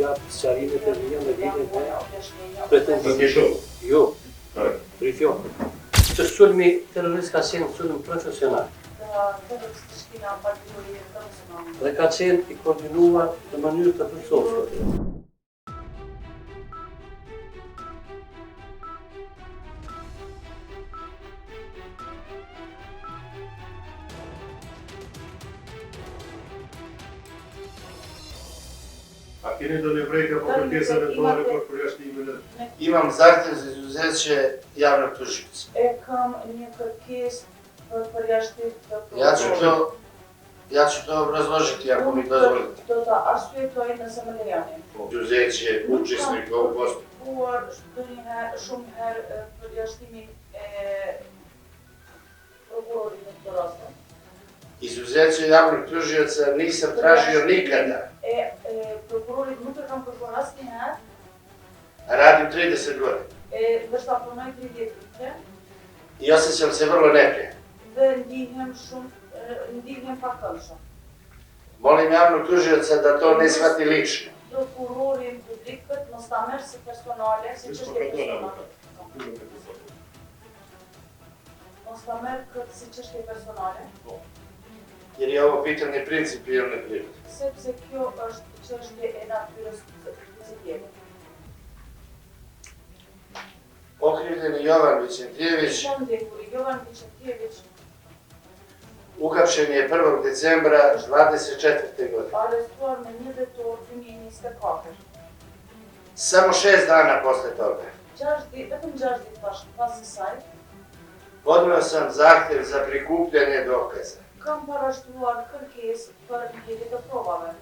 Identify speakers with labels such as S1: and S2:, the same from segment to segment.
S1: japë sqarime për një në lidhje me pretendimin. Jo, rifjon. Që sulmi terrorist ka qenë sulm profesional. Dhe ka qenë i koordinuar në mënyrë të përsoshme.
S2: A keni do nevojë apo kërkesa eventuale për përjashtimin?
S3: Imam zahtjev za izuzeće javnog tužioca.
S4: Kam një kërkesë për përjashtim të
S3: Ja ću to obrazložiti ako mi dozvolite.
S4: Do ta arsyetoj nëse më lejoni.
S3: Izuzeće učesnika u postupku.
S4: Por shumë herë përjashtimi e prokurorit në këtë rast.
S3: Izuzeće javnog tužioca nisam tražio nikada.
S4: Prokurorit nuk e kam kërkuar asnjëherë.
S3: Radim 30 godina.
S4: Ndoshta punoj 30 vite.
S3: I osjećam se vrlo neprijatno.
S4: Dhe ndihem pakëndshëm.
S3: Molim javnog tužioca da to ne shvati lično.
S4: Prokurorin publikët mos ta merr si personale, si çështje personale. Mos ta merr këtë si çështje personale.
S3: Jer je ovo pitanje principijelne prirode.
S4: Sepse kjo është çështje e natyrës principielle.
S3: Okrivljeni Jovan Vicentijević uhapšen je 1. decembra 24. godine.
S4: Arrestuar me 1 tetor 2024.
S3: Samo 6 dana posle toga.
S4: Vetëm 6 ditë pas kësaj.
S3: Podneo sam zahtjev za prikupljanje dokaza.
S4: Kam parashtruar kërkesë për mbledhje të provave.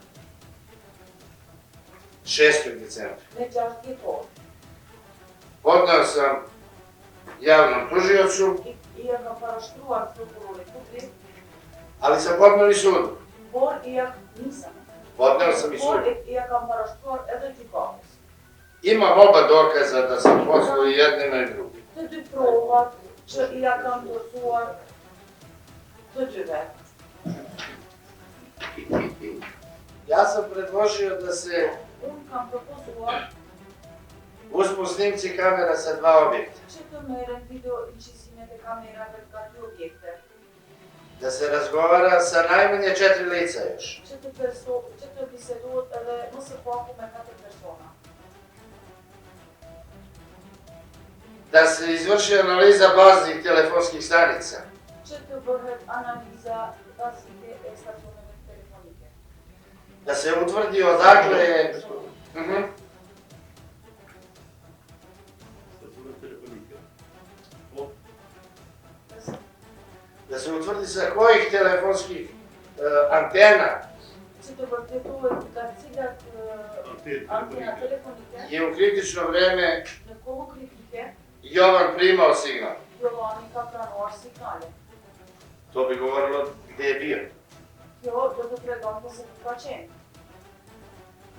S3: 6. decembra.
S4: Me 6 tetor.
S3: Podneo sam javnom tužiocu.
S4: I kam parashtruar prokurorit publik.
S3: Ali sam podneo i sudu.
S4: Por nisam.
S3: Podneo sam i sudu.
S4: Por kam parashtruar edhe gjykatës.
S3: Imam oba dokaza da sam poslao i jednima i drugim.
S4: Të dy provat që kam dorëzuar të dyve.
S3: Ja sam predložio da se
S4: Unë kam propozuar
S3: uzmu snimci kamera sa 2 objekta.
S4: që të merren video incizimet e kamerave nga 2 objekte.
S3: Da se razgovara sa najmanje 4 lica još.
S4: Që të bisedohet edhe më së paku me 4 persona.
S3: Da se izvrši analiza baznih telefonskih stanica.
S4: Që të bëhet analiza bazike e stacioneve telefonike.
S3: Da se utvrdi odakle je... Da se utvrdi sa kojih telefonskih antena
S4: Që të vërtetohet nga cilat antena telefonike
S3: je u kritično vreme
S4: në kohë kritike
S3: Jovan primao signal.
S4: Jovani ka pranuar signale.
S3: To bi govorilo gde je bio.
S4: Kjo do të tregon se ku ka qenë.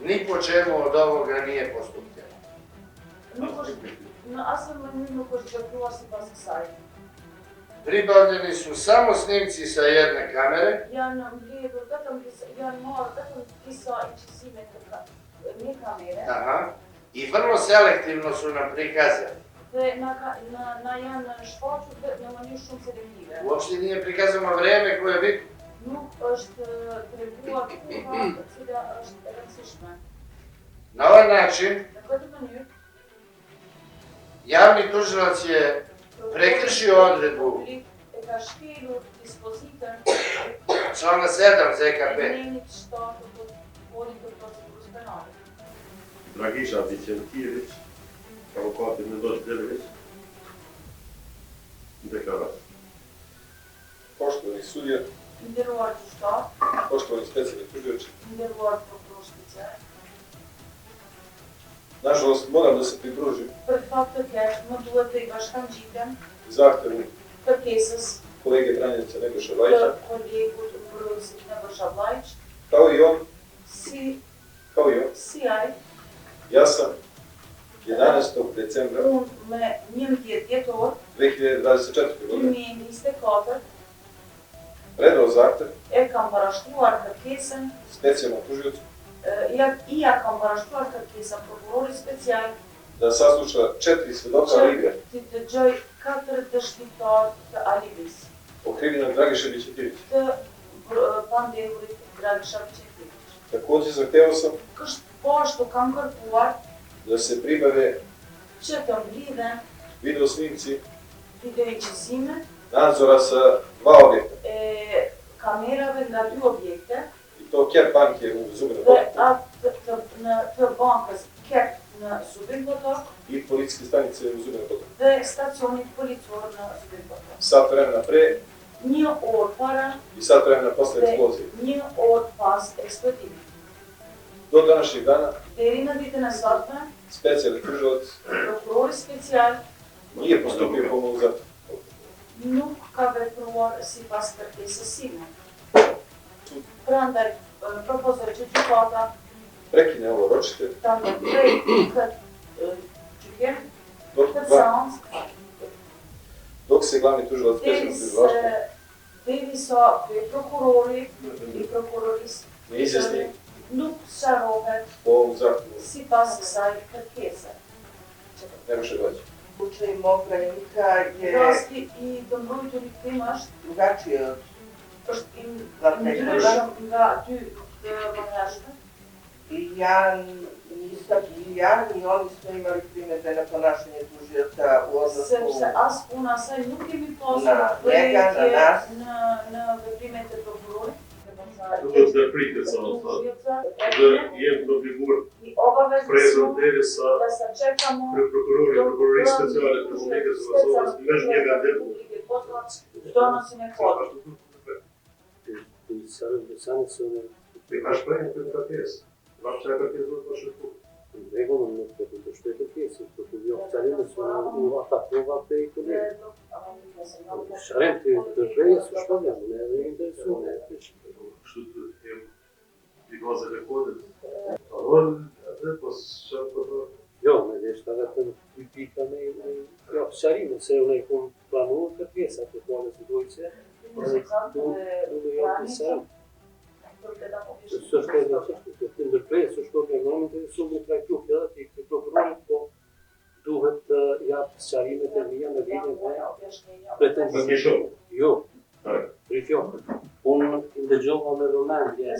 S3: Ni po čemu od ovoga nije postupljeno.
S4: Në asnjë mënyrë nuk është vepruar sipas kësaj.
S3: Pribavljeni su samo snimci sa jedne kamere.
S4: Janë marrë vetëm disa incizime të një kamere.
S3: Aha. I vrlo selektivno su nam prikazani.
S4: Dhe na janë shfaqur në mënyrë shumë selektive.
S3: Uopšte nije prikazano vreme koje je bitno.
S4: Nuk është treguar koha e cila është e rëndësishme.
S3: Na ovaj način,
S4: Në këtë mënyrë,
S3: javni tužilac je prekršio odredbu
S4: e ka shkelur dispozitën
S3: člana 7 ZKP.
S4: Nenit 7 të Kodit të Procedurës Penale.
S2: Dragisha Vicentijević, avokati Mendoza Đedović, deklaracija.
S5: Poštovani sudija,
S4: Nderuar gjyqtar,
S5: poštovani specijalni tužioči,
S4: nderuar prokuror special.
S5: nažalost moram da se pridružim
S4: Për fakt të keq, më duhet të i bashkangjitem
S5: zahtevu
S4: kërkesës
S5: kolege Branimića Nebojše
S4: të
S5: Vlajića,
S4: kolegut mbrojtësit Nebojša Vlajić,
S5: kao i on,
S4: si ai,
S5: ja sam 11. decembra
S4: unë me 11 dhjetor
S5: 2024. godine
S4: 2024
S5: predao zahtev
S4: e kam parashtruar kërkesën
S5: specijalnom tužiocu
S4: Ja kam parashkruar kërkesa prokurorit special
S5: da sasluša 4 svedoka Alive
S4: të dëgjoj 4 dëshmitar të Alivis,
S5: okrivljenog Dragiša Bićetivića.
S4: të pandehurit Dragiša Bićetivić.
S5: Takođe zahtevao sam
S4: Po ashtu kam kërkuar
S5: da se pribave
S4: që të mblidhen
S5: video snimci
S4: videoincizimet
S5: nadzora sa 2 objekta.
S4: Kamerave nga 2 objekte
S5: I to Ker banke u Zubinu
S4: dhe
S5: Potoku
S4: atë të bankës KEP në Zubin Potok
S5: I policijske stanice u Zubinu Potoku.
S4: dhe stacionit policor në Zubin Potok.
S5: Sat vremena pre
S4: 1 orë para,
S5: I sat vremena posle
S4: dhe
S5: eksplozije.
S4: 1 orë pas eksplodimit.
S5: Do današnjeg dana
S4: Deri në ditën e sotme,
S5: specijalni tužilac
S4: prokurori special
S5: nije postupio po mom zahtjevu.
S4: nuk ka vepruar sipas kërkesës sime. Prandaj propozoj që gjykata
S5: Prekine ovo ročište
S4: ta ndërprej këtë gjykim, këtë seancë,
S5: dok se glavni tužilac specijalnog tužilaštva
S4: derisa prokurori I prokurorisë
S5: ne izjasni
S4: nuk sqarohet
S5: po ovom zahtjevu
S4: sipas kësaj kërkese.
S5: Nebojša Gajić.
S6: Slučaj mog krajnika je
S4: Rasti I të mbrojturit tim
S6: drugačiji od
S4: është I ndryshëm nga 2 të mëhershme.
S6: I ja nisam, ni ja, ni oni smo imali primjedbe na ponašanje tužioca u
S4: Sepse
S6: odnosu
S4: as unë asaj nuk kemi pasur
S6: na njega, na nas.
S4: në veprimet e prokurorit.
S2: Duhet të pritet sa dhe jem të obliguar
S4: I obavezë
S2: prezon derisa
S4: da sa čekamo
S2: prokurori speciale të Republikës së Kosovës mesh njega dhe
S4: donosim e kodit.
S1: Policarët veçantë se
S2: I ka shprehje për kërkesë. Vapsha kërkesë do të shkruaj.
S1: rregullën nuk të kundërshtojë kërkesën, por të jo oficialisht u atakova te I kolegë. Sharem të rreje së shpëndja, ne edhe interesuar.
S2: Kështu të jem digozat e kodit. Rol atë po çfarë po thotë?
S1: Jo, me deshta vetëm dy pika me jo sharime, se unë I kom planuar kërkesa të punës së dojse. Unë jo të sharem. Së shkodja të ndërprej, së shkodja në më interesu me trajtu edhe të prokurorit, po duhet të japë sqarimet e mia në lidhje me pretendimin. Jo, rifjokët. Unë ndëgjova me vëmendje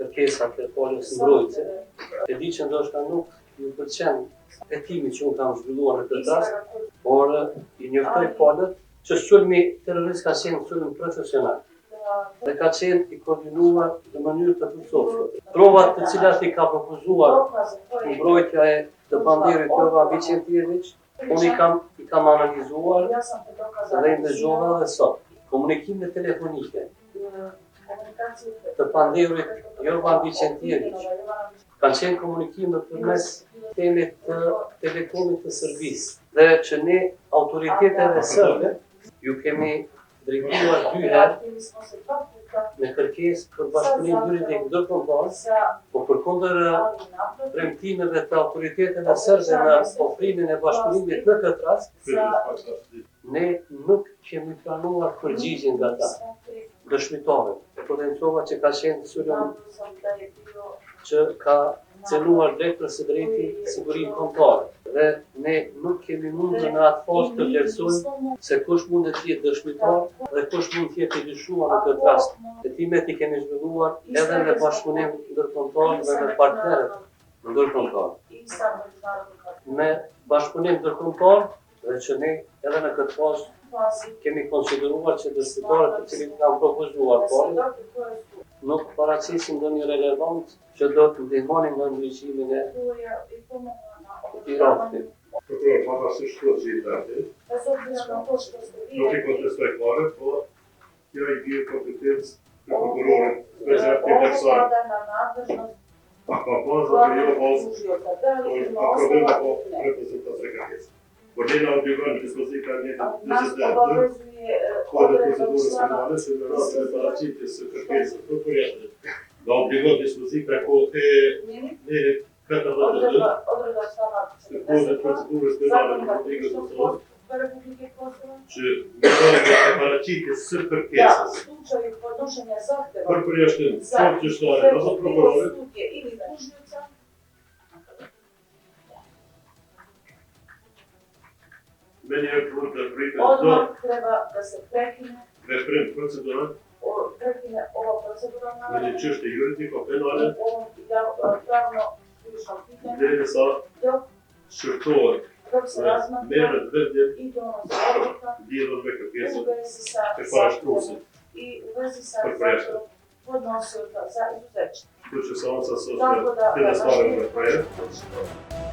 S1: kërkesat e palës mbrojtëse. E di që ndoshta nuk ju pëlqen hetimi që unë kam zhvilluar në këtë rast, por I njoftoj palët që sulmi terrorist ka qenë sulm profesional dhe ka qenë I koordinuar në mënyrë të plotësueshme. Provat të cilat I ka propozuar mbrojtja e të banderit Jova Bićentijević, unë I kam analizuar dhe I ndëgjova dhe sot. Komunikimet telefonike të panderit Jova Bićentijević kanë qenë komunikime përmes temit të telekomit të Serbisë dhe që ne autoriteteve serbe ju kemi drejtuar 2 herë me kërkesë për bashkëpunim juridik ndërkombëtar, po përkundër premtimeve të autoriteteve serbe në ofrimin e bashkëpunimit në këtë rast, ne nuk kemi planuar përgjigjen nga ta. Dëshmitarët e potencova që ka qenë sulm që ka cenuar drejt për së drejti sigurim kombëtare. Dhe ne nuk kemi mundur në atë fazë të vlerësojmë se kush mundet të jetë dëshmitar dhe kush mund të jetë I dyshuar në këtë rast. Hetimet I kemi zhvilluar edhe me bashkëpunim ndërkombëtar dhe me partnerët ndërkombëtar. Me bashkëpunim ndërkombëtar dhe që ne edhe në këtë fazë kemi konsideruar që dëshmitarët të cilët kanë propozuar palën nuk paraqisin ndonjë relevant që do të ndihmonin në ndryshimin e këtij rasti.
S2: Prokuror, pavarësisht shkruaj që I drejtë. Nuk I kontestoj fare, po kjo I bie kompetencë të prokurorit special kryesor. A ka pasur apo jo pasur? A problem apo reprezentatë e kërkesës. Por ne na obligon dispozita e 22 kodit procedurës penale që në rastin e paraqitjes së kërkesës prokurorit na obligon dispozita e 42 kodit procedurës penale në Republikën e Kosovës që në rastin e paraqitjes së kërkesës
S4: slučaju podnošenja zahteva
S2: Për përjashtim,
S4: za
S2: qoftë gjyqtare apo prokurorit,
S4: sudje ili tužioca,
S2: meni je mund të pritet do
S4: odmah treba da se prekine
S2: veprim procedural,
S4: prekine ova proceduralna
S2: meni çështje juridiko-penale,
S4: u ovom pravno krivičnom pitanju
S2: derisa
S4: dok
S2: shërtohet
S4: dok se razmatra
S2: merret vendje
S4: i donosi odluka
S2: lidhur me
S4: u
S2: kërkesën
S4: vezi sa
S2: e parashkruesit.
S4: i u vezi sa
S2: Për preshtë.
S4: zahtjevom podnosioca za izuzeće.
S2: Kështu që seanca sot
S4: Tako da
S2: fillestare
S4: na
S2: me projekt.
S4: širi